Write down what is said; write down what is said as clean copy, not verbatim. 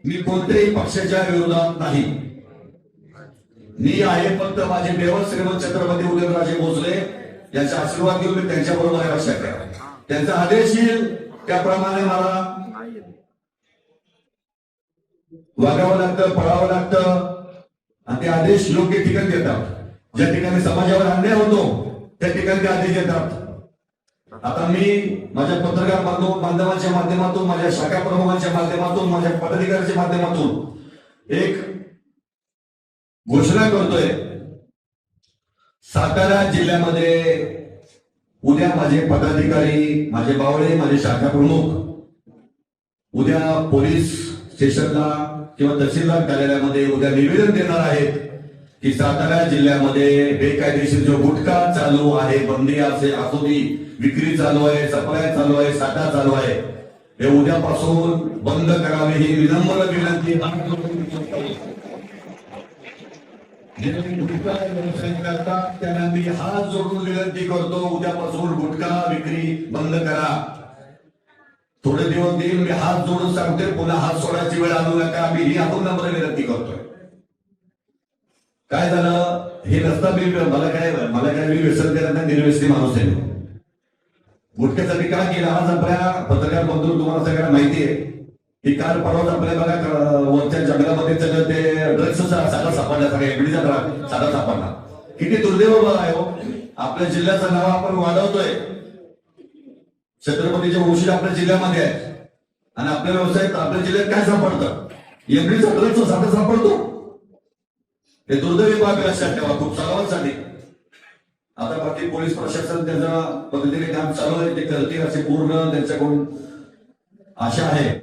मी कोणत्याही पक्षाच्या विरोधात नाही. मी आहे फक्त माझे देव श्रीमंत छत्रपती उदयनराजे भोसले यांचा आशीर्वाद घेऊन मी त्यांच्या बरोबर आहे. लक्षात ठेवा, त्यांचा आदेश येईल त्याप्रमाणे मला वागावं लागतं, पळावं लागतं. आणि ते आदेश योग्य ठिकाणी देतात. ज्या ठिकाणी समाजावर अन्याय होतो त्या ठिकाणी ते आदेश देतात. आता मी माझ्या पत्रकार माध्यमाच्या माध्यमातून, माझ्या शाखा प्रमुखांच्या माध्यमातून, माझ्या पदाधिकाऱ्यांच्या माध्यमातून एक घोषणा करतोय. सातारा जिल्ह्यामध्ये उद्या माझे पदाधिकारी, माझे बावळे, माझे शाखा प्रमुख उद्या पोलीस स्टेशनला किंवा तहसीलदार कार्यालयामध्ये उद्या निवेदन देणार आहेत की सातारा जिल्ह्यामध्ये बेकायदेशीर जो गुटखा चालू आहे, बंदी असू दी, विक्री चालू आहे, सप्लाय चालू आहे, साठा चालू आहे, हे उद्यापासून बंद करावे ही विनम्र विनंती. त्यांना मी हात जोडून विनंती करतो, उद्यापासून गुटखा विक्री बंद करा. थोडे दिवस देईल, मी हात जोडून सांगते, पुन्हा हात सोडायची वेळ आणू नका. मी ही आपण नम्र विनंती करतोय. काय झालं हे नसता मला काय मी व्यसन करण्याचा निर्व्यसनी माणूस आहे. गुटख्यासाठी काय केलं आज आपल्या पत्रकार बंधू तुम्हाला सगळ्यांना माहिती आहे की काल परवाच आपल्या बघा वरच्या जंगलामध्ये सगळं ते ड्रग्सचा साठा सापडला, सगळ्या एकडीचा साठा सापडला. किती दुर्दैव आहे हो. आपल्या जिल्ह्याचं नाव आपण वाढवतोय, छत्रपतीचे वंशज आपल्या जिल्ह्यामध्ये आहेत आणि आपल्या व्यवसायात आपल्या जिल्ह्यात काय सापडतं, एकडीचा ड्रग्सचा साठा सापडतो. हे दुर्दैवी बाब लक्षात ठेवा खूप सर्वांसाठी. आता बाकी पोलीस प्रशासन त्याच्या पद्धतीने काम चालू आहे, ते करतील असे पूर्ण त्यांच्याकडून आशा आहे.